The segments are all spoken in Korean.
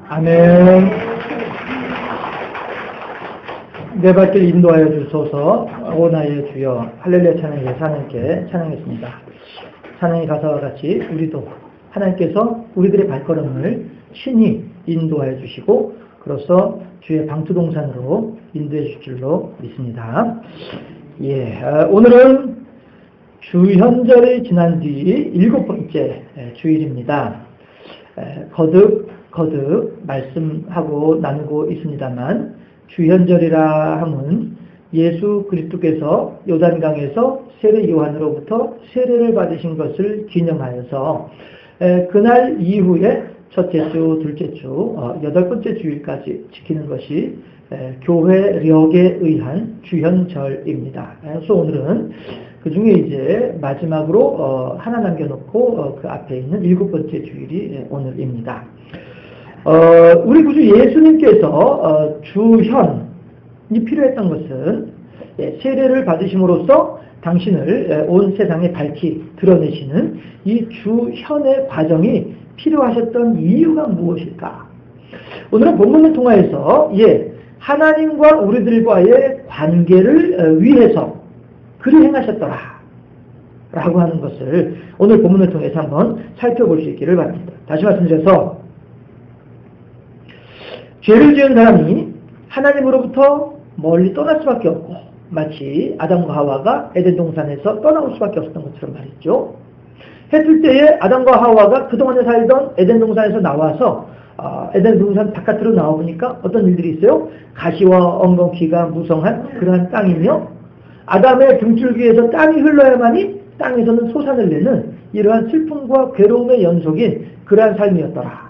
아멘. 내 발길 인도하여 주소서. 오 나의 주여. 할렐루야 찬양에서 하나님께 찬양했습니다. 찬양의 가사와 같이 우리도 하나님께서 우리들의 발걸음을 친히 인도하여 주시고 그로써 주의 방투동산으로 인도해 주실 줄로 믿습니다. 오늘은 주현절이 지난 뒤 7번째 주일입니다. 거듭 말씀하고 나누고 있습니다만 주현절이라 함은 예수 그리스도께서 요단강에서 세례 요한으로부터 세례를 받으신 것을 기념하여서 그날 이후에 첫째 주, 둘째 주, 8번째 주일까지 지키는 것이 교회력에 의한 주현절입니다. 그래서 오늘은 그 중에 이제 마지막으로 하나 남겨놓고 그 앞에 있는 7번째 주일이 오늘입니다. 우리 구주 예수님께서 주현이 필요했던 것은 세례를 받으심으로써 당신을 온 세상에 밝히 드러내시는 이 주현의 과정이 필요하셨던 이유가 무엇일까? 오늘은 본문을 통하여서 하나님과 우리들과의 관계를 위해서 그리 행하셨더라 라고 하는 것을 오늘 본문을 통해서 한번 살펴볼 수 있기를 바랍니다. 다시 말씀드려서 죄를 지은 사람이 하나님으로부터 멀리 떠날 수밖에 없고 마치 아담과 하와가 에덴 동산에서 떠나올 수밖에 없었던 것처럼 말이죠. 했을 때에 아담과 하와가 그동안에 살던 에덴 동산에서 나와서 에덴 동산 바깥으로 나와보니까 어떤 일들이 있어요? 가시와 엉겅퀴가 무성한 그러한 땅이며 아담의 등줄기에서 땀이 흘러야만이 땅에서는 솟아낼 내는 이러한 슬픔과 괴로움의 연속인 그러한 삶이었더라.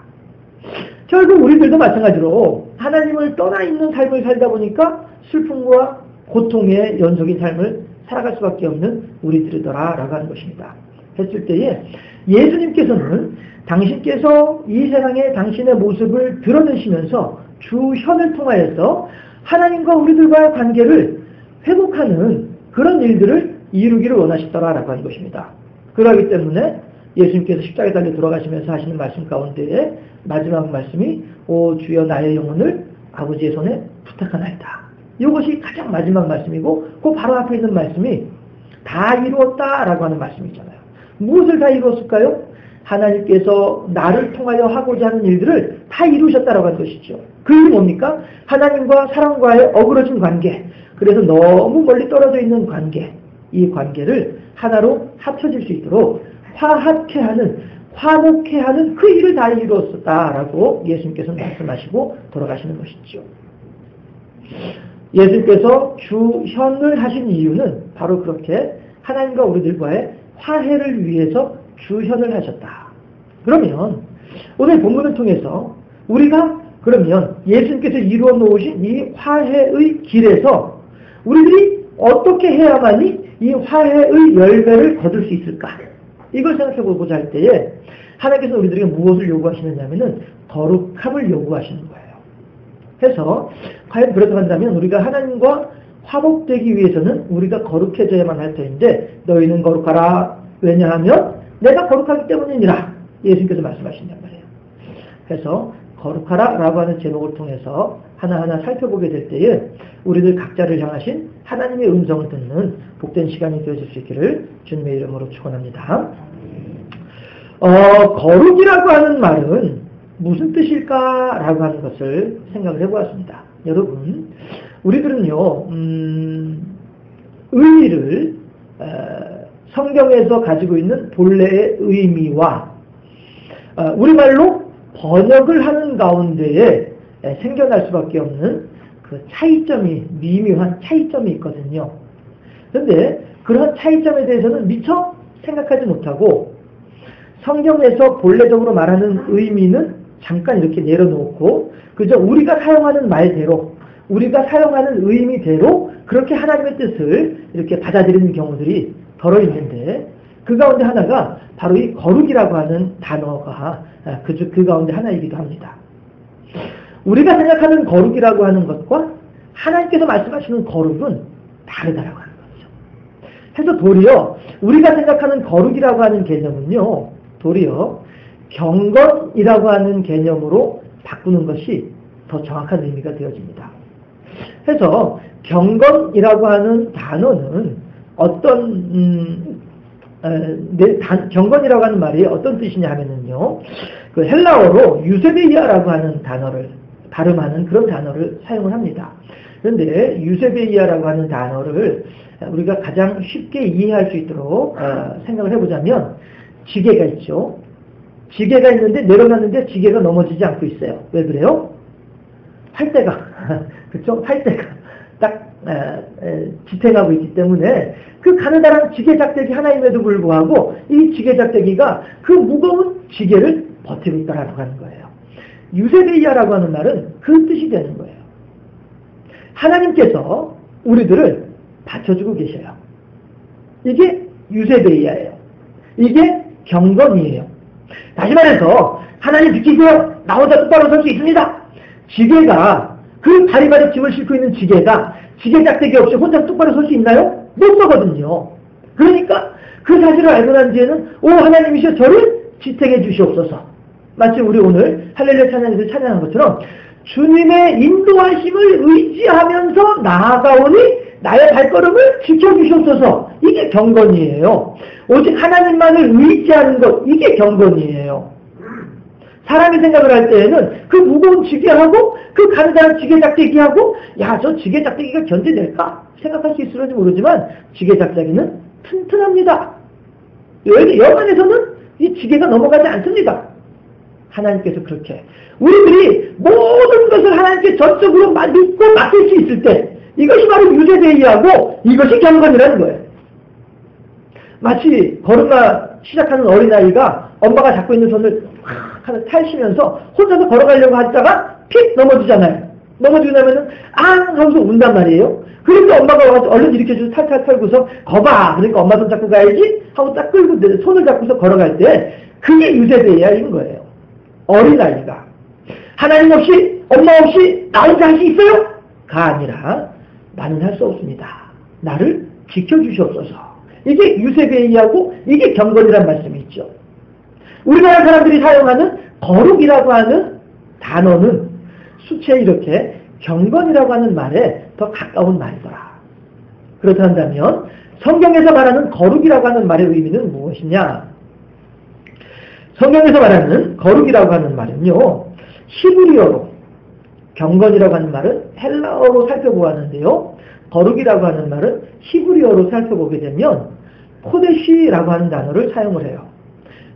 결국 우리들도 마찬가지로 하나님을 떠나 있는 삶을 살다 보니까 슬픔과 고통의 연속인 삶을 살아갈 수밖에 없는 우리들이더라 라고 하는 것입니다. 했을 때에 예수님께서는 당신께서 이 세상에 당신의 모습을 드러내시면서 주현을 통하여서 하나님과 우리들과의 관계를 회복하는 그런 일들을 이루기를 원하시더라 라고 하는 것입니다. 그러기 때문에 예수님께서 십자가에 달려 돌아가시면서 하시는 말씀 가운데에 마지막 말씀이 오 주여 나의 영혼을 아버지의 손에 부탁하나이다. 이것이 가장 마지막 말씀이고 그 바로 앞에 있는 말씀이 다 이루었다 라고 하는 말씀이잖아요. 무엇을 다 이루었을까요? 하나님께서 나를 통하여 하고자 하는 일들을 다 이루셨다라고 하는 것이죠. 그 일이 뭡니까? 하나님과 사람과의 어그러진 관계, 그래서 너무 멀리 떨어져 있는 관계, 이 관계를 하나로 합쳐질 수 있도록 화합케 하는, 화목케 하는 그 일을 다 이루었다라고 예수님께서는 말씀하시고 돌아가시는 것이죠. 예수님께서 주현을 하신 이유는 바로 그렇게 하나님과 우리들과의 화해를 위해서 주현을 하셨다. 그러면 오늘 본문을 통해서 우리가 그러면 예수님께서 이루어 놓으신 이 화해의 길에서 우리들이 어떻게 해야만이 이 화해의 열매를 거둘 수 있을까? 이걸 생각해 보고자 할 때에 하나님께서 우리들에게 무엇을 요구하시느냐면은 거룩함을 요구하시는 거예요. 해서 과연 그렇다고 한다면 우리가 하나님과 화목되기 위해서는 우리가 거룩해져야만 할 터인데 너희는 거룩하라. 왜냐하면 내가 거룩하기 때문이니라. 예수님께서 말씀하신단 말이에요. 그래서 거룩하라 라고 하는 제목을 통해서 하나하나 살펴보게 될 때에 우리들 각자를 향하신 하나님의 음성을 듣는 복된 시간이 되어질 수 있기를 주님의 이름으로 축원합니다. 거룩이라고 하는 말은 무슨 뜻일까라고 하는 것을 생각을 해보았습니다. 여러분, 우리들은요, 의미를 성경에서 가지고 있는 본래의 의미와 우리말로 번역을 하는 가운데에 생겨날 수밖에 없는 그 차이점이, 미묘한 차이점이 있거든요. 그런데 그런 차이점에 대해서는 미처 생각하지 못하고 성경에서 본래적으로 말하는 의미는 잠깐 이렇게 내려놓고 그저 우리가 사용하는 말대로, 우리가 사용하는 의미대로 그렇게 하나님의 뜻을 이렇게 받아들이는 경우들이 덜어 있는데 그 가운데 하나가 바로 이 거룩이라고 하는 단어가 그 가운데 하나이기도 합니다. 우리가 생각하는 거룩이라고 하는 것과 하나님께서 말씀하시는 거룩은 다르다라고 하는 거죠. 그래서 도리어 우리가 생각하는 거룩이라고 하는 개념은요, 도리어 경건이라고 하는 개념으로 바꾸는 것이 더 정확한 의미가 되어집니다. 그래서 경건이라고 하는 단어는 경건이라고 하는 말이 어떤 뜻이냐 하면은요, 그 헬라어로 유세베이아라고 하는 단어를 발음하는 그런 단어를 사용을 합니다. 그런데 유세베이아라고 하는 단어를 우리가 가장 쉽게 이해할 수 있도록 생각을 해보자면, 지게가 있죠. 지게가 있는데 내려놨는데 지게가 넘어지지 않고 있어요. 왜 그래요? 팔대가 그쵸? 팔대가 딱 지탱하고 있기 때문에 그 가느다란 지게 작대기 하나임에도 불구하고 이 지게 작대기가 그 무거운 지게를 버티고 있다라고 하는 거예요. 유세베이아라고 하는 말은 그 뜻이 되는 거예요. 하나님께서 우리들을 받쳐주고 계셔요. 이게 유세베이아예요. 이게 경건이에요. 다시 말해서 하나님 지키고요, 나 혼자 똑바로 설 수 있습니다. 지게가, 그 다리발에 짐을 싣고 있는 지게가 지게 작대기 없이 혼자 똑바로 설 수 있나요? 못 서거든요. 그러니까 그 사실을 알고 난 뒤에는 오 하나님이시여 저를 지탱해 주시옵소서. 마치 우리 오늘 할렐루야 찬양에서 찬양한 것처럼 주님의 인도하심을 의지하면서 나아가오니 나의 발걸음을 지켜주시옵소서. 이게 경건이에요. 오직 하나님만을 의지하는 것, 이게 경건이에요. 사람이 생각을 할 때에는 그 무거운 지게하고 그 가느다란 지게 작대기하고 야, 저 지게 작대기가 견뎌낼까 생각할 수 있을지 모르지만 지게 작대기는 튼튼합니다. 여간에서는 이 지게가 넘어가지 않습니다. 하나님께서 그렇게 우리들이 모든 것을 하나님께 전적으로 믿고 맡길 수 있을 때 이것이 바로 유세베이아고 이것이 경건이라는 거예요. 마치 걸음마 시작하는 어린아이가 엄마가 잡고 있는 손을 확 하나 탈시면서 혼자서 걸어가려고 하다가 픽 넘어지잖아요. 넘어지고 나면은 앙 하면서 운단 말이에요. 그러니까 엄마가 와서 얼른 일으켜주고 탈탈 털고서 거봐. 그러니까 엄마 손 잡고 가야지 하고 딱 끌고 손을 잡고서 걸어갈 때 그게 유세베이아인 거예요. 어린아이가 하나님 없이 엄마 없이 나 혼자 할 수 있어요? 가 아니라 나는 할 수 없습니다. 나를 지켜주시옵소서. 이게 유세베이아고 이게 경건이란 말씀이 있죠. 우리나라 사람들이 사용하는 거룩이라고 하는 단어는 수채 이렇게 경건이라고 하는 말에 더 가까운 말이더라. 그렇다면 성경에서 말하는 거룩이라고 하는 말의 의미는 무엇이냐? 성경에서 말하는 거룩이라고 하는 말은요, 히브리어로, 경건이라고 하는 말은 헬라어로 살펴보았는데요, 거룩이라고 하는 말은 히브리어로 살펴보게 되면 코데시라고 하는 단어를 사용을 해요.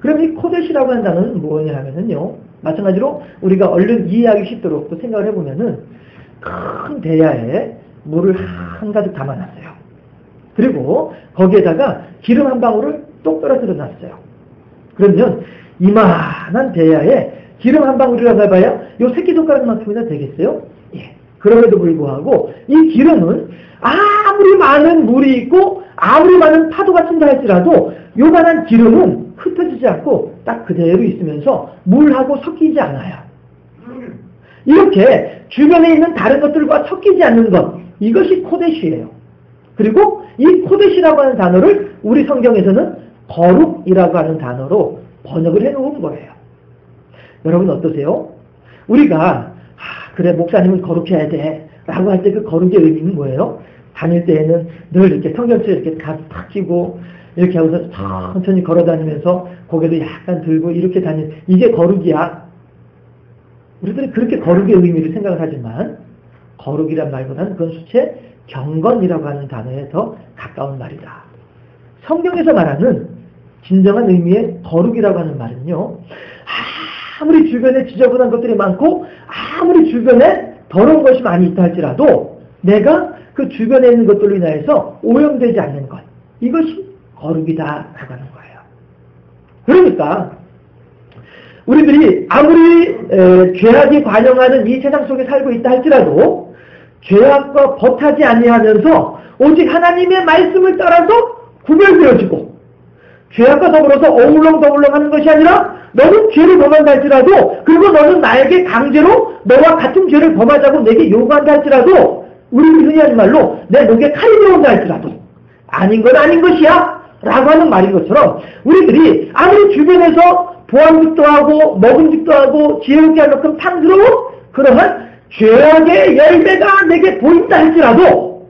그럼 이 코데시라고 하는 단어는 뭐냐 하면은요, 마찬가지로 우리가 얼른 이해하기 쉽도록 또 생각을 해보면은 큰 대야에 물을 한가득 담아놨어요. 그리고 거기에다가 기름 한 방울을 똑 떨어뜨려 놨어요. 그러면 이만한 대야에 기름 한 방울이라고 해봐야 요 새끼손가락만큼이나 되겠어요? 예. 그럼에도 불구하고 이 기름은 아무리 많은 물이 있고 아무리 많은 파도가 친다 할지라도 요만한 기름은 흩어지지 않고 딱 그대로 있으면서 물하고 섞이지 않아요. 이렇게 주변에 있는 다른 것들과 섞이지 않는 것, 이것이 코데시예요. 그리고 이 코데시라고 하는 단어를 우리 성경에서는 거룩이라고 하는 단어로 번역을 해놓은 거예요. 여러분 어떠세요? 우리가 그래 목사님은 거룩해야 돼 라고 할 때 그 거룩의 의미는 뭐예요? 다닐 때에는 늘 이렇게 성경책 이렇게 탁 끼고 이렇게 하고서 천천히 걸어다니면서 고개도 약간 들고 이렇게 다니는 이게 거룩이야. 우리들은 그렇게 거룩의 의미를 생각을 하지만 거룩이란 말보다는 그건 수채 경건이라고 하는 단어에 더 가까운 말이다. 성경에서 말하는 진정한 의미의 거룩이라고 하는 말은요, 아무리 주변에 지저분한 것들이 많고 아무리 주변에 더러운 것이 많이 있다 할지라도 내가 그 주변에 있는 것들로 인하여서 오염되지 않는 것, 이것이 거룩이다라고 하는 거예요. 그러니까 우리들이 아무리 죄악이 관영하는 이 세상 속에 살고 있다 할지라도 죄악과 벗하지 아니하면서 오직 하나님의 말씀을 따라서 구별되어지고 죄악과 더불어서 어울렁더울렁 하는 것이 아니라 너는 죄를 범한다 할지라도, 그리고 너는 나에게 강제로 너와 같은 죄를 범하자고 내게 요구한다 할지라도, 우리들이 흔히 하는 말로 내 목에 칼이 들어온다 할지라도 아닌 건 아닌 것이야 라고 하는 말인 것처럼, 우리들이 아무리 주변에서 보암직도 하고 먹음직도 하고 지혜롭게 할 만큼 탐스러운 그러한 죄악의 열매가 내게 보인다 할지라도,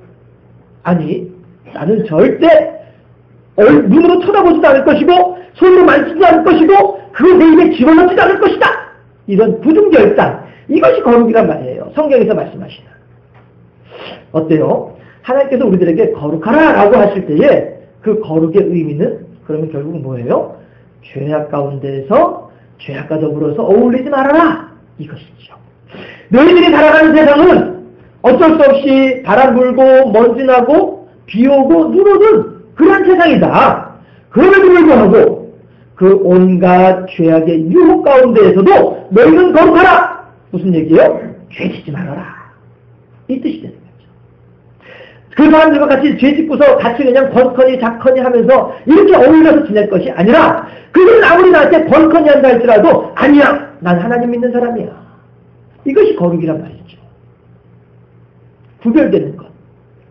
아니 나는 절대 눈으로 쳐다보지도 않을 것이고 손으로 만지지도 않을 것이고 그걸 내 입에 집어넣지도 않을 것이다, 이런 부중결단, 이것이 거룩이란 말이에요. 성경에서 말씀하시는. 어때요? 하나님께서 우리들에게 거룩하라 라고 하실 때에 그 거룩의 의미는 그러면 결국 뭐예요? 죄악 가운데에서 죄악과 더불어서 어울리지 말아라, 이것이죠. 너희들이 살아가는 세상은 어쩔 수 없이 바람 불고 먼지 나고 비 오고 눈 오는 그런 세상이다. 그럼에도 불구하고 그 온갖 죄악의 유혹 가운데에서도 너희는 거룩하라. 무슨 얘기예요? 죄짓지 말아라, 이 뜻이 되는 거죠. 그 사람들과 같이 죄짓고서 같이 그냥 번커니 작커니 하면서 이렇게 어울려서 지낼 것이 아니라, 그들은 아무리 나한테 번커니 한다 할지라도 아니야, 난 하나님 믿는 사람이야. 이것이 거룩이란 말이죠. 구별되는 것,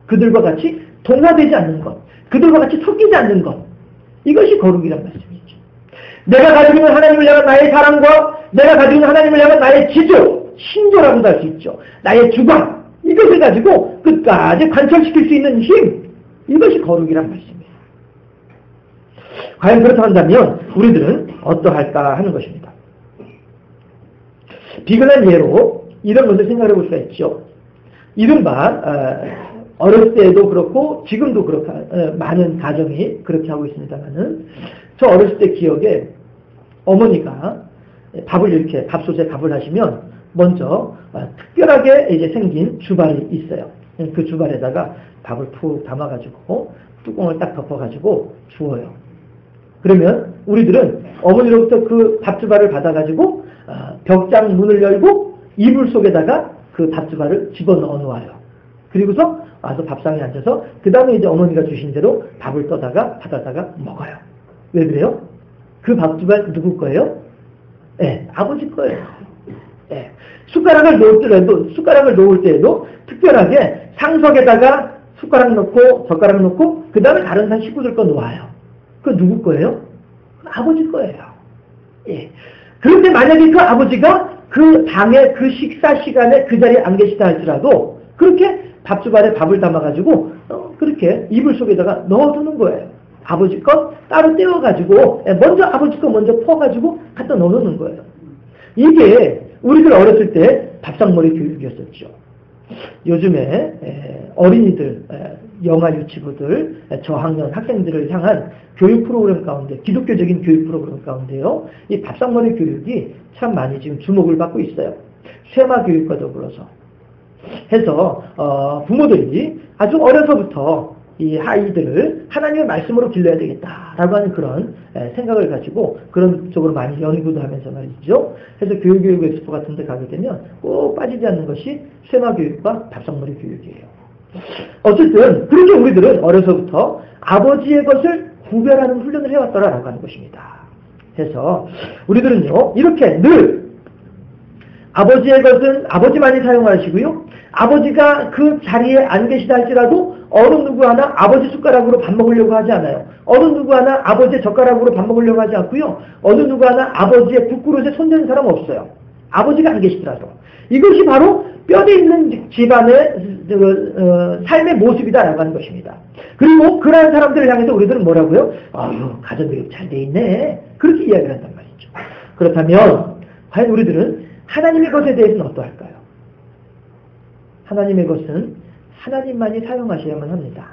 그들과 같이 동화되지 않는 것, 그들과 같이 섞이지 않는 것, 이것이 거룩이란 말씀이죠. 내가 가지고 있는 하나님을 향한 나의 사랑과 내가 가지고 있는 하나님을 향한 나의 지조, 신조라고도 할 수 있죠. 나의 주관, 이것을 가지고 끝까지 관철시킬 수 있는 힘, 이것이 거룩이란 말씀이에요. 과연 그렇다 한다면 우리들은 어떠할까 하는 것입니다. 비근한 예로 이런 것을 생각해 볼 수가 있죠. 이른바 어렸을 때도 그렇고 지금도 그렇고 많은 가정이 그렇게 하고 있습니다만은, 저 어렸을 때 기억에 어머니가 밥을 이렇게 밥솥에 밥을 하시면 먼저 특별하게 이제 생긴 주발이 있어요. 그 주발에다가 밥을 푹 담아가지고 뚜껑을 딱 덮어가지고 주어요. 그러면 우리들은 어머니로부터 그 밥주발을 받아가지고 벽장 문을 열고 이불 속에다가 그 밥주발을 집어넣어 놓아요. 그리고서 와서 밥상에 앉아서 그 다음에 이제 어머니가 주신 대로 밥을 떠다가 받아다가 먹어요. 왜 그래요? 그 밥주발 누구 거예요? 네, 아버지 거예요. 네. 숟가락을 놓을 때에도 특별하게 상석에다가 숟가락 넣고 젓가락 넣고 그 다음에 다른 산 식구들 거 놓아요. 그건 누구 거예요? 아버지 거예요. 예. 그런데 만약에 그 아버지가 그 당의 그 식사 시간에 그 자리에 안 계시다 할지라도 그렇게 밥주발에 밥을 담아가지고 그렇게 이불 속에다가 넣어두는 거예요. 아버지 것 따로 떼어가지고 먼저 아버지 것 먼저 퍼가지고 갖다 넣어놓는 거예요. 이게 우리들 어렸을 때 밥상머리 교육이었었죠. 요즘에 어린이들, 영아 유치부들, 저학년 학생들을 향한 교육 프로그램 가운데, 기독교적인 교육 프로그램 가운데요, 이 밥상머리 교육이 참 많이 지금 주목을 받고 있어요. 쇠마 교육과 더불어서 해서 부모들이 아주 어려서부터 이 아이들을 하나님의 말씀으로 길러야 되겠다라고 하는 그런 생각을 가지고 그런 쪽으로 많이 연구도 하면서 말이죠. 그래서 교육 엑스포 같은 데 가게 되면 꼭 빠지지 않는 것이 쇠마 교육과 밥상머리 교육이에요. 어쨌든 그렇게 우리들은 어려서부터 아버지의 것을 구별하는 훈련을 해왔더라라고 하는 것입니다. 해서 우리들은요, 이렇게 늘 아버지의 것은 아버지만이 사용하시고요, 아버지가 그 자리에 안 계시다 할지라도 어느 누구 하나 아버지 숟가락으로 밥 먹으려고 하지 않아요. 어느 누구 하나 아버지의 젓가락으로 밥 먹으려고 하지 않고요, 어느 누구 하나 아버지의 국그릇에 손대는 사람 없어요. 아버지가 안 계시더라도. 이것이 바로 뼈대 있는 집안의 삶의 모습이다라고 하는 것입니다. 그리고 그러한 사람들을 향해서 우리들은 뭐라고요? 아유, 가정교육 잘 돼 있네, 그렇게 이야기를 한단 말이죠. 그렇다면 과연 우리들은 하나님의 것에 대해서는 어떠할까요? 하나님의 것은 하나님만이 사용하셔야만 합니다.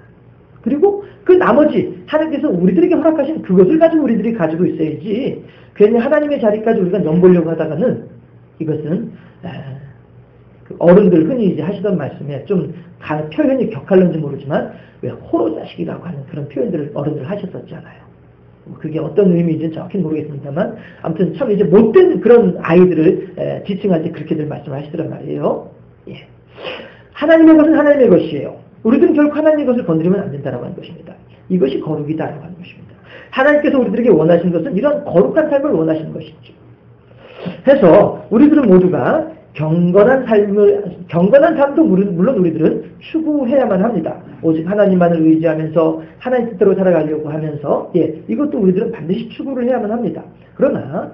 그리고 그 나머지 하나님께서 우리들에게 허락하신 그것을 가지고 우리들이 가지고 있어야지, 괜히 하나님의 자리까지 우리가 넘보려고 하다가는 이것은 그 어른들 흔히 이제 하시던 말씀에 좀 표현이 격할는지 모르지만 왜 호로자식이라고 하는 그런 표현들을 어른들 하셨었잖아요. 그게 어떤 의미인지는 정확히 모르겠습니다만 아무튼 참 이제 못된 그런 아이들을 지칭할 때 그렇게들 말씀하시더란 말이에요. 예. 하나님의 것은 하나님의 것이에요. 우리들은 결국 하나님의 것을 건드리면 안 된다라고 하는 것입니다. 이것이 거룩이다라고 하는 것입니다. 하나님께서 우리들에게 원하시는 것은 이런 거룩한 삶을 원하시는 것이죠. 해서 우리들은 모두가 경건한 삶도 물론 우리들은 추구해야만 합니다. 오직 하나님만을 의지하면서 하나님 뜻대로 살아가려고 하면서 이것도 우리들은 반드시 추구를 해야만 합니다. 그러나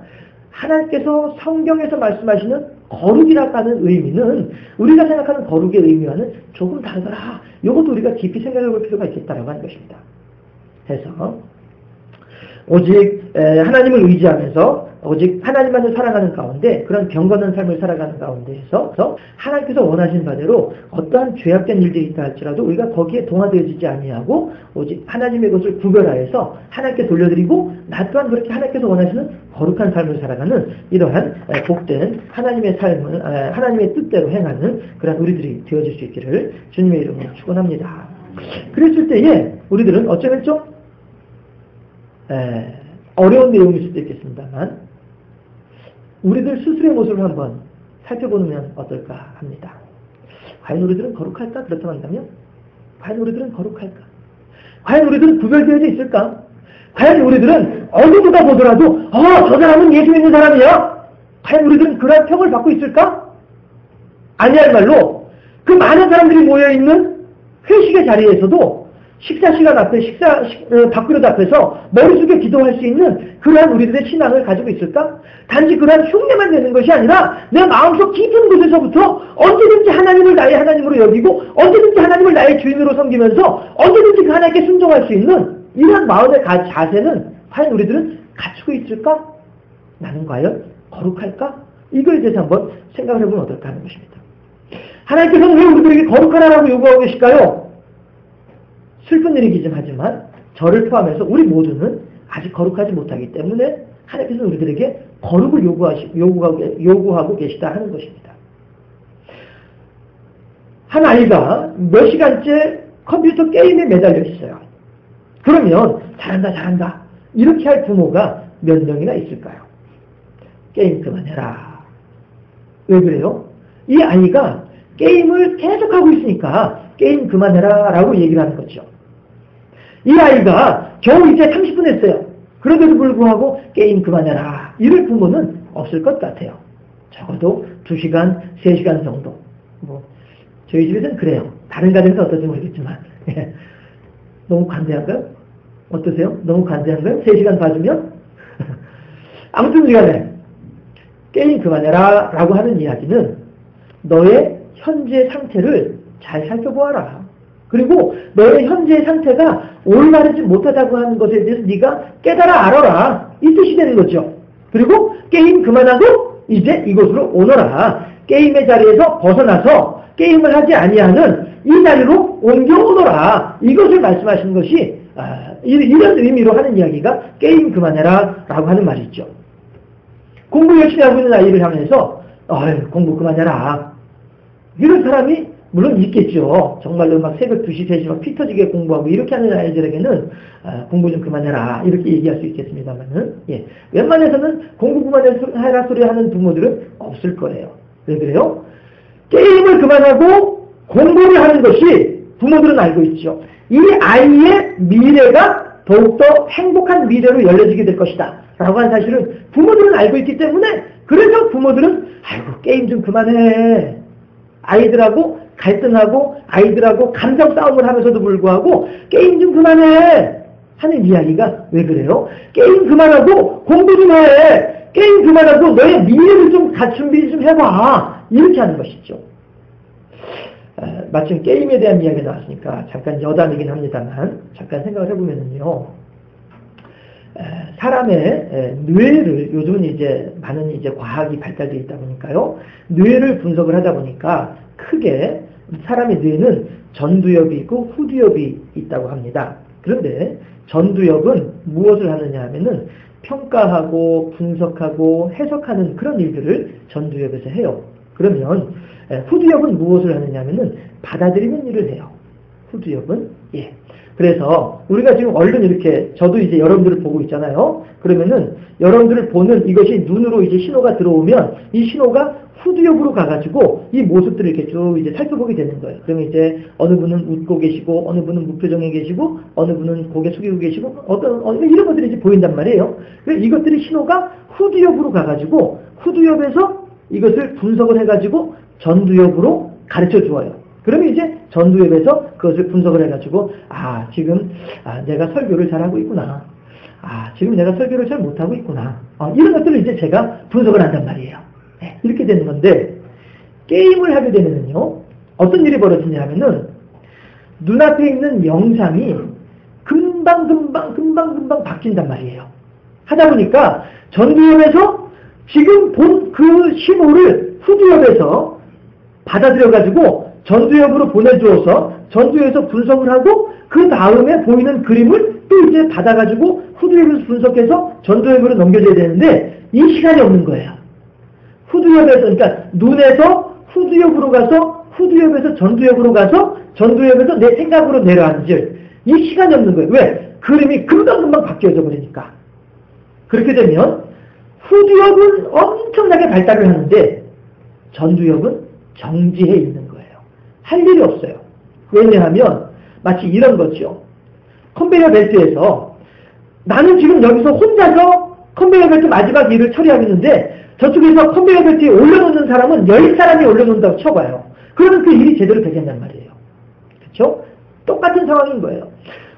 하나님께서 성경에서 말씀하시는 거룩이라고 하는 의미는 우리가 생각하는 거룩의 의미와는 조금 다르더라. 이것도 우리가 깊이 생각해 볼 필요가 있겠다라고 하는 것입니다. 해서 오직 하나님을 의지하면서 오직 하나님만을 살아가는 가운데 그런 경건한 삶을 살아가는 가운데에서 하나님께서 원하시는 바대로 어떠한 죄악된 일들이 있다 할지라도 우리가 거기에 동화되어지지 아니하고 오직 하나님의 것을 구별하여서 하나님께 돌려드리고 나 또한 그렇게 하나님께서 원하시는 거룩한 삶을 살아가는 이러한 복된 하나님의 삶을 하나님의 뜻대로 행하는 그런 우리들이 되어질 수 있기를 주님의 이름으로 축원합니다. 그랬을 때에 우리들은 어쩌면 좀 어려운 내용일 수도 있겠습니다만 우리들 스스로의 모습을 한번 살펴보면 어떨까 합니다. 과연 우리들은 거룩할까? 그렇다고 한다면 과연 우리들은 거룩할까? 과연 우리들은 구별되어져 있을까? 과연 우리들은 어느 누가 보더라도 저 사람은 예수 믿는 사람이야? 과연 우리들은 그런 평을 받고 있을까? 아니야말로 그 많은 사람들이 모여있는 회식의 자리에서도 식사 시간 앞에 밥그릇 앞에서 머리 숙여 기도할 수 있는 그러한 우리들의 신앙을 가지고 있을까? 단지 그러한 흉내만 내는 것이 아니라 내 마음속 깊은 곳에서부터 언제든지 하나님을 나의 하나님으로 여기고 언제든지 하나님을 나의 주인으로 섬기면서 언제든지 그 하나님께 순종할 수 있는 이런 마음의 자세는 과연 우리들은 갖추고 있을까? 나는 과연 거룩할까? 이거에 대해서 한번 생각을 해보면 어떨까 하는 것입니다. 하나님께서는 왜 우리들에게 거룩하라고 요구하고 계실까요? 슬픈 일이긴 하지만 저를 포함해서 우리 모두는 아직 거룩하지 못하기 때문에 하나님께서는 우리들에게 거룩을 요구하고 계시다 하는 것입니다. 한 아이가 몇 시간째 컴퓨터 게임에 매달려 있어요. 그러면 잘한다 이렇게 할 부모가 몇 명이나 있을까요? 게임 그만해라. 왜 그래요? 이 아이가 게임을 계속하고 있으니까 게임 그만해라 라고 얘기를 하는 거죠. 이 아이가 겨우 이제 30분 했어요. 그런데도 불구하고 게임 그만해라 이럴 부모는 없을 것 같아요. 적어도 2시간, 3시간 정도. 저희 집에서는 그래요. 다른 가정에서 어떨지 모르겠지만 너무 관대한가요? 어떠세요? 너무 관대한가요? 3시간 봐주면? 아무튼 간에 게임 그만해라 라고 하는 이야기는 너의 현재 상태를 잘 살펴보아라. 그리고 너의 현재 상태가 올바르지 못하다고 하는 것에 대해서 네가 깨달아 알아라. 이 뜻이 되는 거죠. 그리고 게임 그만하고 이제 이곳으로 오너라. 게임의 자리에서 벗어나서 게임을 하지 아니하는 이 자리로 옮겨오너라. 이것을 말씀하시는 것이 이런 의미로 하는 이야기가 게임 그만해라 라고 하는 말이죠. 공부 열심히 하고 있는 아이를 향해서 공부 그만해라. 이런 사람이 물론 있겠죠. 정말로 막 새벽 2시, 3시 막 피 터지게 공부하고 이렇게 하는 아이들에게는 공부 좀 그만해라 이렇게 얘기할 수 있겠습니다만은 웬만해서는 공부 그만해라 소리 하는 부모들은 없을 거예요. 왜 그래요? 게임을 그만하고 공부를 하는 것이 부모들은 알고 있죠. 이 아이의 미래가 더욱더 행복한 미래로 열려지게 될 것이다 라고 하는 사실은 부모들은 알고 있기 때문에 그래서 부모들은 게임 좀 그만해. 아이들하고 갈등하고 아이들하고 감정 싸움을 하면서도 불구하고 게임 좀 그만해 하는 이야기가 왜 그래요? 게임 그만하고 공부 좀 해. 게임 그만하고 너의 미래를 좀 준비 좀 해봐. 이렇게 하는 것이죠. 마침 게임에 대한 이야기가 나왔으니까 잠깐 여담이긴 합니다만 잠깐 생각을 해보면요. 사람의 뇌를 요즘은 이제 많은 이제 과학이 발달되어 있다 보니까요. 뇌를 분석을 하다 보니까 크게 사람의 뇌는 전두엽이 있고 후두엽이 있다고 합니다. 그런데 전두엽은 무엇을 하느냐 하면은 평가하고 분석하고 해석하는 그런 일들을 전두엽에서 해요. 그러면 후두엽은 무엇을 하느냐 하면은 받아들이는 일을 해요. 후두엽은 그래서 우리가 지금 얼른 이렇게 저도 이제 여러분들을 보고 있잖아요. 그러면은 여러분들을 보는 이것이 눈으로 이제 신호가 들어오면 이 신호가 후두엽으로 가가지고 이 모습들을 이렇게 쭉 이제 살펴보게 되는 거예요. 그러면 이제 어느 분은 웃고 계시고, 어느 분은 무표정에 계시고, 어느 분은 고개 숙이고 계시고, 이런 것들이 이제 보인단 말이에요. 그래서 이것들이 신호가 후두엽으로 가가지고, 후두엽에서 이것을 분석을 해가지고 전두엽으로 가르쳐 주어요. 그러면 이제 전두엽에서 그것을 분석을 해가지고, 지금 내가 설교를 잘하고 있구나. 지금 내가 설교를 잘 못하고 있구나. 이런 것들을 이제 제가 분석을 한단 말이에요. 네, 이렇게 되는 건데, 게임을 하게 되면요, 어떤 일이 벌어지냐면은, 눈앞에 있는 영상이 금방 바뀐단 말이에요. 하다 보니까, 전두엽에서 지금 본 그 신호를 후두엽에서 받아들여가지고, 전두엽으로 보내주어서, 전두엽에서 분석을 하고, 그 다음에 보이는 그림을 또 이제 받아가지고, 후두엽에서 분석해서 전두엽으로 넘겨줘야 되는데, 이 시간이 없는 거예요. 후두엽에서, 그러니까 눈에서 후두엽으로 가서, 후두엽에서 전두엽으로 가서, 전두엽에서 내 생각으로 내려앉을 이 시간이 없는 거예요. 왜? 그림이 금방금방 바뀌어져 버리니까. 그렇게 되면 후두엽은 엄청나게 발달을 하는데 전두엽은 정지해 있는 거예요. 할 일이 없어요. 왜냐하면 마치 이런 거죠. 컨베이어 벨트에서 나는 지금 여기서 혼자서 컨베이어 벨트 마지막 일을 처리하고 있는데 저쪽에서 컨베이어 벨트에 올려놓는 사람은 10사람이 올려놓는다고 쳐봐요. 그러면 그 일이 제대로 되겠단 말이에요. 그렇죠? 똑같은 상황인 거예요.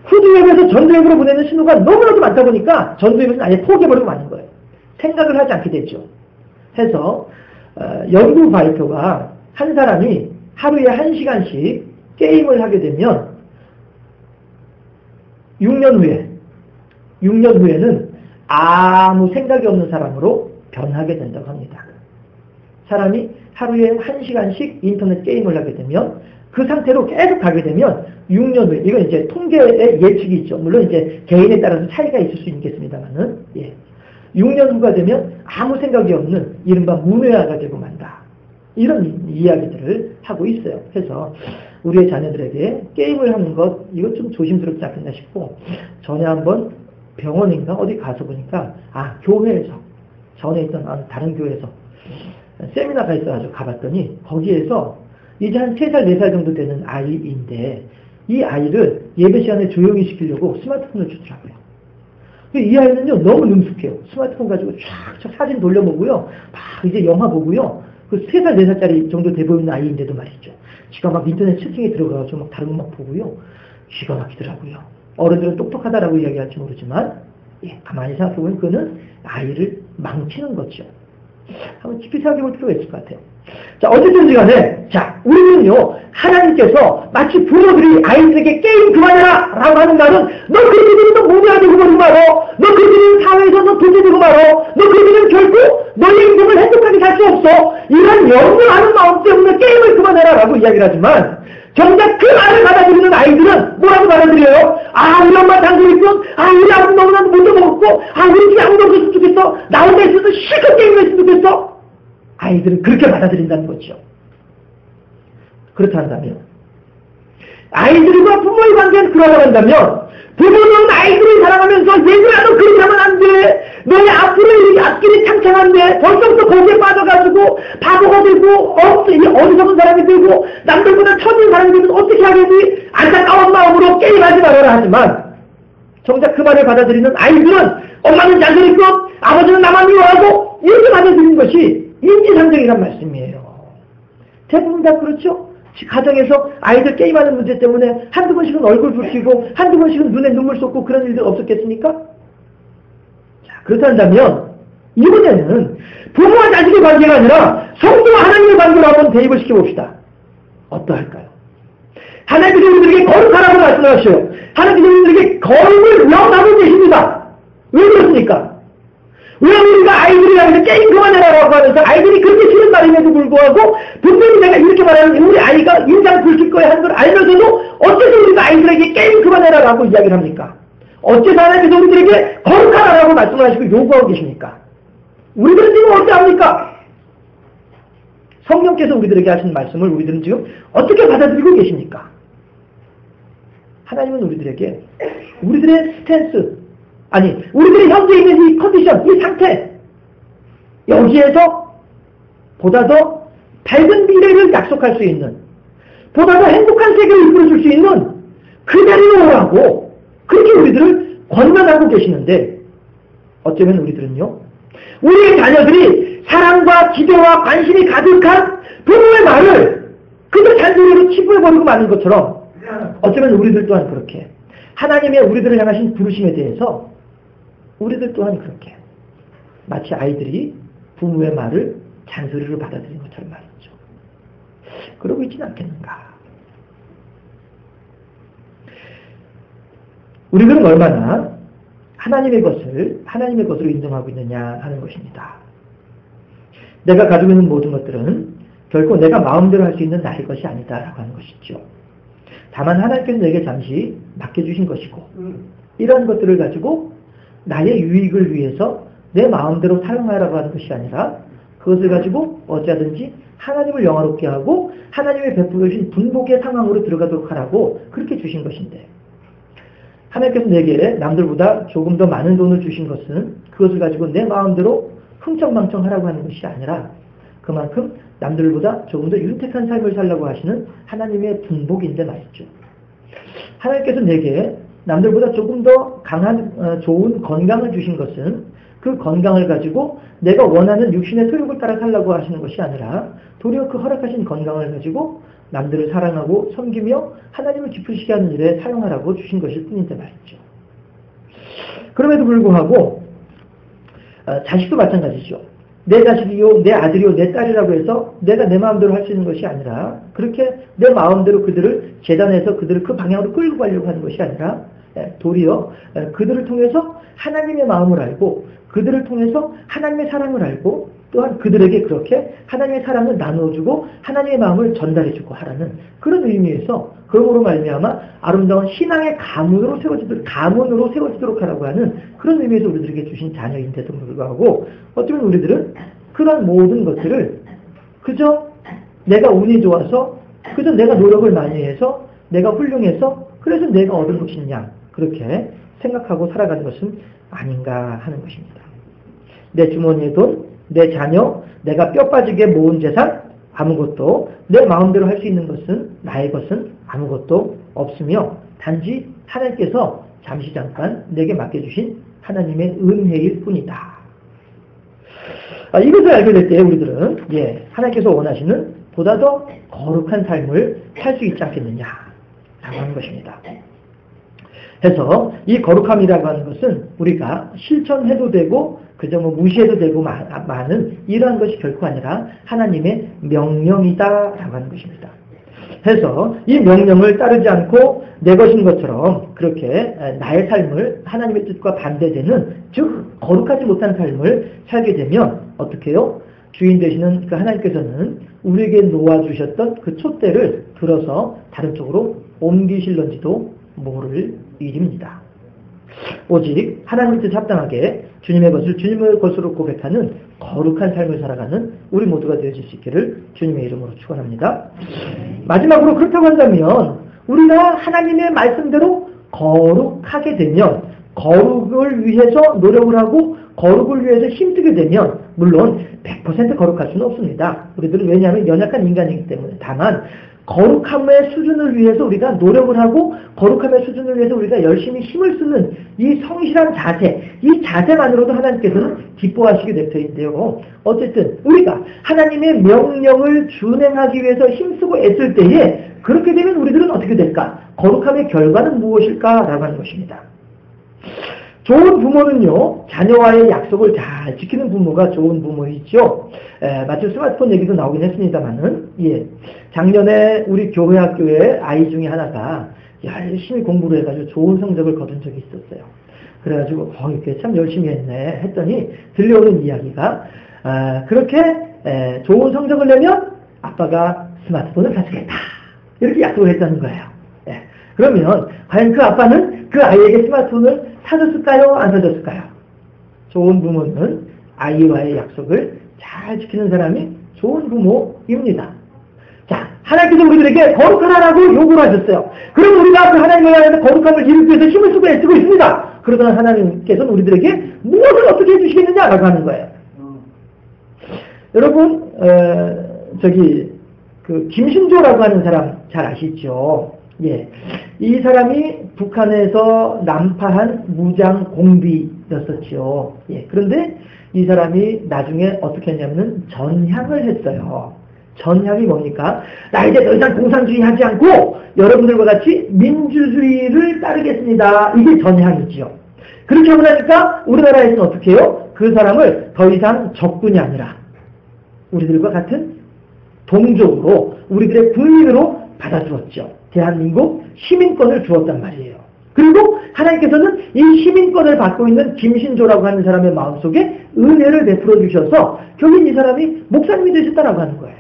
후두엽에서 전두엽으로 보내는 신호가 너무나도 많다 보니까 전두엽에서는 아예 포기해버리고 마는 거예요. 생각을 하지 않게 되죠. 해서 연구 발표가 한 사람이 하루에 1시간씩 게임을 하게 되면 6년 후에는 아무 생각이 없는 사람으로 변하게 된다고 합니다. 사람이 하루에 1시간씩 인터넷 게임을 하게 되면 그 상태로 계속 가게 되면 6년 후에, 이건 이제 통계의 예측이 있죠. 물론 이제 개인에 따라서 차이가 있을 수 있겠습니다만은, 6년 후가 되면 아무 생각이 없는 이른바 문외화가 되고 만다. 이런 이야기들을 하고 있어요. 그래서 우리의 자녀들에게 게임을 하는 것, 이거 좀 조심스럽지 않겠나 싶고, 전에 한번 병원인가 어디 가서 보니까, 교회에서, 전에 있던 다른 교회에서 세미나가 있어가지고 가봤더니, 거기에서 이제 한 3살, 4살 정도 되는 아이인데, 이 아이를 예배 시간에 조용히 시키려고 스마트폰을 주더라고요. 이 아이는요, 너무 능숙해요. 스마트폰 가지고 쫙 사진 돌려보고요, 막 이제 영화 보고요, 그 3살, 4살짜리 정도 돼 보이는 아이인데도 말이죠. 지가 막 인터넷 채팅에 들어가서 막 다른 거 막 보고요, 기가 막히더라고요. 어른들은 똑똑하다라고 이야기할지 모르지만, 가만히 생각해보면 그는 아이를 망치는 거죠. 한번 깊이 생각해 볼 필요가 있을 것 같아요. 자, 어쨌든 간에, 우리는요, 하나님께서 마치 부모들이 아이들에게 게임 그만해라! 라고 하는 말은, 너 그렇게 되면 너 몸이 되고 말고 말어! 너 그렇게 되면 사회에서 너 돈이 되고 말어! 너 그렇게 되면 결국 너의 인생을 행복하게 살 수 없어! 이런 염려하는 마음 때문에 게임을 그만해라! 라고 이야기를 하지만, 정작 그 말을 받아들이는 아이들은 뭐라고 받아들여요? 우리 엄마 당근이군! 우리 아버지 너무나도 못 먹었고! 우리 집에 아무도 없었으면 좋겠어! 나 혼자 있어서 실컷 게임을 했으면 좋겠어! 아이들은 그렇게 받아들인다는 거죠. 그렇다 한다면, 아이들과 부모의 관계는 그러고 한다면, 부모는 아이들을 사랑하면서 얘들아 너 그렇게 하면 안 돼. 너의 앞으로의 앞길이 창창한데 벌써부터 거기에 빠져가지고 바보가 되고 어리석은 사람이 되고 남들보다 처진 사람이 되면 어떻게 하겠니? 안타까운 마음으로 게임하지 말아라 하지만 정작 그 말을 받아들이는 아이들은 엄마는 잔소리꾼, 아버지는 나만 미워하고 이렇게 받아들이는 것이 인지상정이란 말씀이에요. 대부분 다 그렇죠? 가정에서 아이들 게임하는 문제 때문에 한두 번씩은 얼굴 붉히고 한두 번씩은 눈에 눈물 쏟고 그런 일들 없었겠습니까? 자, 그렇다면 이번에는 부모와 자식의 관계가 아니라 성도와 하나님의 관계로 한번 대입을 시켜봅시다. 어떠할까요? 하나님께서 우리들에게 거룩하라고 말씀하셔요. 하나님께서 우리들에게 거룩을 명하고 계십니다. 왜 그렇습니까? 왜 우리가 아이들이 향해서 게임 그만해라고 하면서 아이들이 그렇게 싫은 말임에도 불구하고 분명히 내가 이렇게 말하는 우리 아이가 인상 굵힐 거야 하는 걸 알면서도 어째서 우리가 아이들에게 게임 그만해라라고 이야기를 합니까? 어째서 하나님께서 우리들에게 거룩하라고 말씀을 하시고 요구하고 계십니까? 우리들은 지금 어떠합니까? 성령께서 우리들에게 하신 말씀을 우리들은 지금 어떻게 받아들이고 계십니까? 하나님은 우리들에게 우리들의 스탠스, 우리들이 현재 있는 이 컨디션, 이 상태, 여기에서 보다 더 밝은 미래를 약속할 수 있는, 보다 더 행복한 세계를 이끌어줄 수 있는 그대로 오라고 그렇게 우리들을 권면하고 계시는데, 어쩌면 우리들은요, 우리의 자녀들이 사랑과 기대와 관심이 가득한 부모의 말을 그저 잔소리로 치부해버리고 마는 것처럼, 어쩌면 우리들 또한 그렇게 하나님의 우리들을 향하신 부르심에 대해서 우리들 또한 그렇게 마치 아이들이 부모의 말을 잔소리로 받아들인 것처럼 말이죠. 그러고 있지는 않겠는가. 우리들은 얼마나 하나님의 것으로 인정하고 있느냐 하는 것입니다. 내가 가지고 있는 모든 것들은 결코 내가 마음대로 할 수 있는 나의 것이 아니다라고 하는 것이죠. 다만 하나님께서 내게 잠시 맡겨주신 것이고, 이러한 것들을 가지고 나의 유익을 위해서 내 마음대로 사용하라고 하는 것이 아니라, 그것을 가지고 어찌하든지 하나님을 영화롭게 하고 하나님의 베풀어 주신 분복의 상황으로 들어가도록 하라고 그렇게 주신 것인데, 하나님께서 내게 남들보다 조금 더 많은 돈을 주신 것은 그것을 가지고 내 마음대로 흥청망청하라고 하는 것이 아니라, 그만큼 남들보다 조금 더 윤택한 삶을 살라고 하시는 하나님의 분복인데 말이죠. 하나님께서 내게 남들보다 조금 더 강한 좋은 건강을 주신 것은 그 건강을 가지고 내가 원하는 육신의 소욕을 따라 살라고 하시는 것이 아니라, 도리어 그 허락하신 건강을 가지고 남들을 사랑하고 섬기며 하나님을 기쁘시게 하는 일에 사용하라고 주신 것일 뿐인데 말이죠. 그럼에도 불구하고 자식도 마찬가지죠. 내 자식이요, 내 아들이요, 내 딸이라고 해서 내가 내 마음대로 할 수 있는 것이 아니라, 그렇게 내 마음대로 그들을 재단해서 그들을 그 방향으로 끌고 가려고 하는 것이 아니라, 도리어 그들을 통해서 하나님의 마음을 알고, 그들을 통해서 하나님의 사랑을 알고, 또한 그들에게 그렇게 하나님의 사랑을 나누어주고 하나님의 마음을 전달해주고 하라는 그런 의미에서, 그러므로 말미암아 아름다운 신앙의 가문으로 세워지도록 하라고 하는 그런 의미에서 우리들에게 주신 자녀인데도 불구하고, 어쩌면 우리들은 그런 모든 것들을 그저 내가 운이 좋아서, 그저 내가 노력을 많이 해서, 내가 훌륭해서 그래서 내가 얻은 것이냐, 그렇게 생각하고 살아가는 것은 아닌가 하는 것입니다. 내 주머니에 돈, 내 자녀, 내가 뼈 빠지게 모은 재산 아무것도, 내 마음대로 할 수 있는 것은, 나의 것은 아무것도 없으며 단지 하나님께서 잠시 잠깐 내게 맡겨주신 하나님의 은혜일 뿐이다. 이것을 알게 될 때 우리들은 하나님께서 원하시는 보다 더 거룩한 삶을 살 수 있지 않겠느냐 라고 하는 것입니다. 해서 이 거룩함이라고 하는 것은 우리가 실천해도 되고 그저 무시해도 되고 많은 이러한 것이 결코 아니라 하나님의 명령이다라고 하는 것입니다. 해서 이 명령을 따르지 않고 내 것인 것처럼 그렇게 나의 삶을 하나님의 뜻과 반대되는, 즉 거룩하지 못한 삶을 살게 되면 어떻게 해요? 주인 되시는 그 하나님께서는 우리에게 놓아주셨던 그 촛대를 들어서 다른 쪽으로 옮기실런지도 모를 일입니다. 오직 하나님 뜻에 합당하게 주님의 것을 주님의 것으로 고백하는 거룩한 삶을 살아가는 우리 모두가 되어질 수 있기를 주님의 이름으로 축원합니다. 마지막으로 그렇다고 한다면 우리가 하나님의 말씀대로 거룩하게 되면, 거룩을 위해서 노력을 하고 거룩을 위해서 힘쓰게 되면 물론 100% 거룩할 수는 없습니다. 우리들은 왜냐하면 연약한 인간이기 때문에. 다만 거룩함의 수준을 위해서 우리가 노력을 하고 거룩함의 수준을 위해서 우리가 열심히 힘을 쓰는 이 성실한 자세, 이 자세만으로도 하나님께서는 기뻐하시게 될 터인데요. 어쨌든 우리가 하나님의 명령을 준행하기 위해서 힘쓰고 애쓸 때에 그렇게 되면 우리들은 어떻게 될까? 거룩함의 결과는 무엇일까라고 하는 것입니다. 좋은 부모는요, 자녀와의 약속을 잘 지키는 부모가 좋은 부모이죠. 마침 스마트폰 얘기도 나오긴 했습니다만은, 작년에 우리 교회 학교에 아이 중에 하나가 열심히 공부를 해가지고 좋은 성적을 거둔 적이 있었어요. 그래가지고, 이렇게 참 열심히 했네 했더니 들려오는 이야기가, 그렇게 좋은 성적을 내면 아빠가 스마트폰을 사주겠다. 이렇게 약속을 했다는 거예요. 그러면 과연 그 아빠는 그 아이에게 스마트폰을 사줬을까요? 안 사줬을까요? 좋은 부모는 아이와의 약속을 잘 지키는 사람이 좋은 부모입니다. 자, 하나님께서 우리들에게 거룩하라고 요구를 하셨어요. 그럼 우리가 그 하나님의 나라에서 거룩함을 이루기 위해서 힘을 쓰고 애쓰고 있습니다. 그러나 하나님께서는 우리들에게 무엇을 어떻게 해주시겠느냐라고 하는 거예요. 여러분 그 김신조라고 하는 사람 잘 아시죠? 예, 이 사람이 북한에서 난파한 무장 공비였었죠. 예, 그런데 이 사람이 나중에 어떻게 했냐면은 전향을 했어요. 전향이 뭡니까? 나 이제 더 이상 공산주의 하지 않고 여러분들과 같이 민주주의를 따르겠습니다. 이게 전향이지요. 그렇게 하고 나니까 우리나라에서는 어떻게 해요? 그 사람을 더 이상 적군이 아니라 우리들과 같은 동족으로 우리들의 국민으로 받아주었죠. 대한민국 시민권을 주었단 말이에요. 그리고 하나님께서는 이 시민권을 받고 있는 김신조라고 하는 사람의 마음속에 은혜를 베풀어 주셔서 결국 이 사람이 목사님이 되셨다라고 하는 거예요.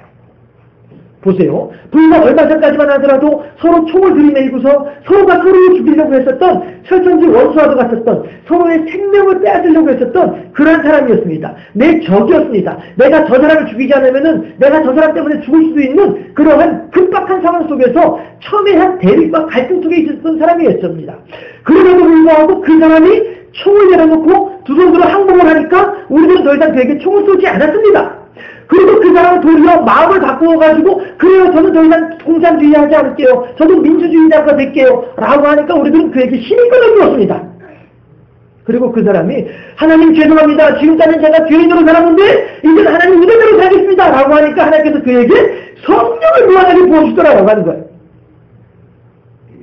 보세요. 불과 얼마 전까지만 하더라도 서로 총을 들이밀고서 서로가 서로를 죽이려고 했었던 철천지 원수와도 같았던 서로의 생명을 빼앗으려고 했었던 그런 사람이었습니다. 내 적이었습니다. 내가 저 사람을 죽이지 않으면은 내가 저 사람 때문에 죽을 수도 있는 그러한 급박한 상황 속에서 첨예한 대립과 갈등 속에 있었던 사람이었습니다. 그럼에도 불구하고 그 사람이 총을 내려놓고 두 손으로 항복을 하니까 우리들은 더 이상 그에게 총을 쏘지 않았습니다. 그리고 그 사람은 도리어 마음을 바꾸어가지고 그래요, 저는 더 이상 공산주의 하지 않을게요. 저도 민주주의자가 될게요. 라고 하니까 우리들은 그에게 시민권을 주었습니다. 그리고 그 사람이 하나님 죄송합니다. 지금까지는 제가 죄인으로 살았는데 이제는 하나님 은혜대로 살겠습니다. 라고 하니까 하나님께서 그에게 성령을 무한하게 부어주더라고 하는 거예요.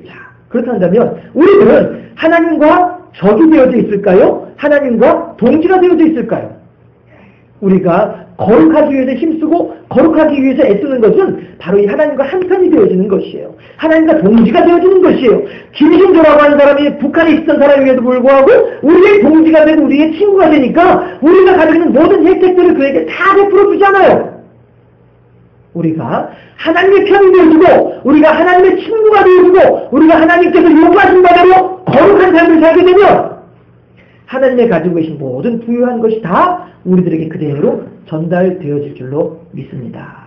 자, 그렇다면 우리들은 하나님과 적이 되어져 있을까요? 하나님과 동지가 되어져 있을까요? 우리가 거룩하기 위해서 힘쓰고 거룩하기 위해서 애쓰는 것은 바로 이 하나님과 한편이 되어지는 것이에요. 하나님과 동지가 되어지는 것이에요. 김신조라고 하는 사람이 북한에 있던 사람임에도 불구하고 우리의 동지가 되고 우리의 친구가 되니까 우리가 가지고 있는 모든 혜택들을 그에게 다 베풀어 주잖아요. 우리가 하나님의 편이 되어주고 우리가 하나님의 친구가 되어주고 우리가 하나님께서 요구하신 바대로 거룩한 삶을 살게 되면 하나님의 가지고 계신 모든 부유한 것이 다 우리들에게 그대로 전달되어질 줄로 믿습니다.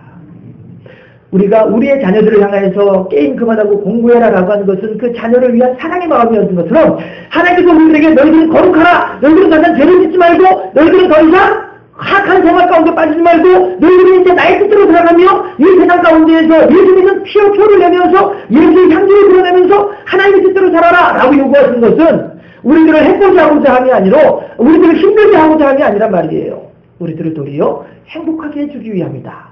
우리가 우리의 자녀들을 향해서 게임 그만하고 공부해라 라고 하는 것은 그 자녀를 위한 사랑의 마음이었던 것처럼 하나님께서 우리들에게 너희들은 거룩하라, 너희들은 더 이상 죄를 짓지 말고 너희들은 더 이상 악한 생활 가운데 빠지지 말고 너희들은 이제 나의 뜻대로 들어가며 이 세상 가운데에서 예수 믿는 피와 표를 내면서 예수의 향기를 드러내면서 하나님의 뜻대로 살아라 라고 요구하신 것은 우리들을 해코지 하고자 함이 아니라 우리들을 힘들게 하고자 함이 아니란 말이에요. 우리들을 도리어 행복하게 해주기 위함이다.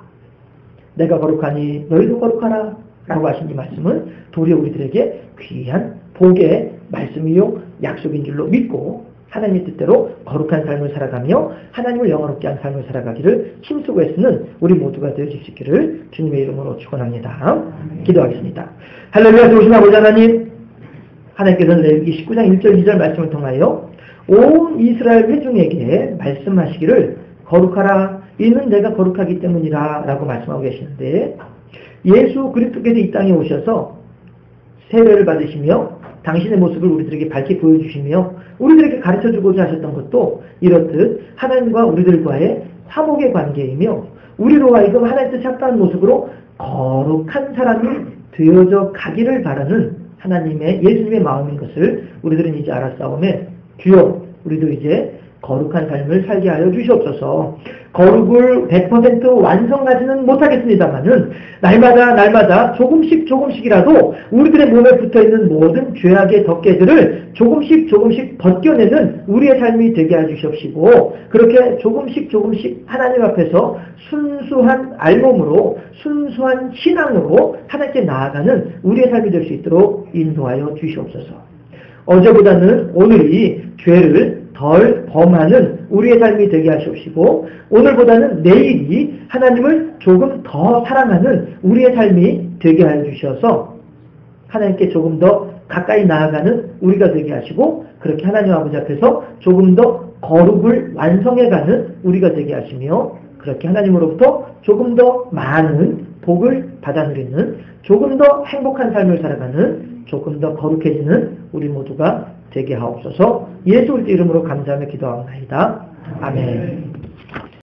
내가 거룩하니 너희도 거룩하라 라고 하신 이 말씀은 도리어 우리들에게 귀한 복의 말씀이요 약속인 줄로 믿고 하나님의 뜻대로 거룩한 삶을 살아가며 하나님을 영화롭게 한 삶을 살아가기를 힘쓰고 애쓰는 우리 모두가 되어질 수 있기를 주님의 이름으로 축원합니다. 기도하겠습니다. 할렐루야. 좋으신 아버지 하나님, 하나님께서는 레위기 19장 1절 2절 말씀을 통하여 온 이스라엘 회중에게 말씀하시기를 거룩하라, 이는 내가 거룩하기 때문이라 라고 말씀하고 계시는데, 예수 그리스도께서 이 땅에 오셔서 세례를 받으시며 당신의 모습을 우리들에게 밝게 보여주시며 우리들에게 가르쳐주고자 하셨던 것도 이렇듯 하나님과 우리들과의 화목의 관계이며 우리로 하여금 하나님 뜻에 합당한 모습으로 거룩한 사람이 되어져 가기를 바라는 하나님의 예수님의 마음인 것을 우리들은 이제 알았사오매 주여 우리도 이제 거룩한 삶을 살게 하여 주시옵소서. 거룩을 100% 완성하지는 못하겠습니다만은 날마다 조금씩이라도 우리들의 몸에 붙어있는 모든 죄악의 덮개들을 조금씩 벗겨내는 우리의 삶이 되게 해주시옵시고 그렇게 조금씩 하나님 앞에서 순수한 알몸으로 순수한 신앙으로 하나님께 나아가는 우리의 삶이 될 수 있도록 인도하여 주시옵소서. 어제보다는 오늘이 죄를 덜 범하는 우리의 삶이 되게 하시옵시고 오늘보다는 내일이 하나님을 조금 더 사랑하는 우리의 삶이 되게 하여 주셔서 하나님께 조금 더 가까이 나아가는 우리가 되게 하시고 그렇게 하나님 아버지 앞에서 조금 더 거룩을 완성해가는 우리가 되게 하시며 그렇게 하나님으로부터 조금 더 많은 복을 받아 누리는 조금 더 행복한 삶을 살아가는 조금 더 거룩해지는 우리 모두가 되게 하옵소서. 예수 그리스도 이름으로 감사하며 기도하옵나이다. 아멘.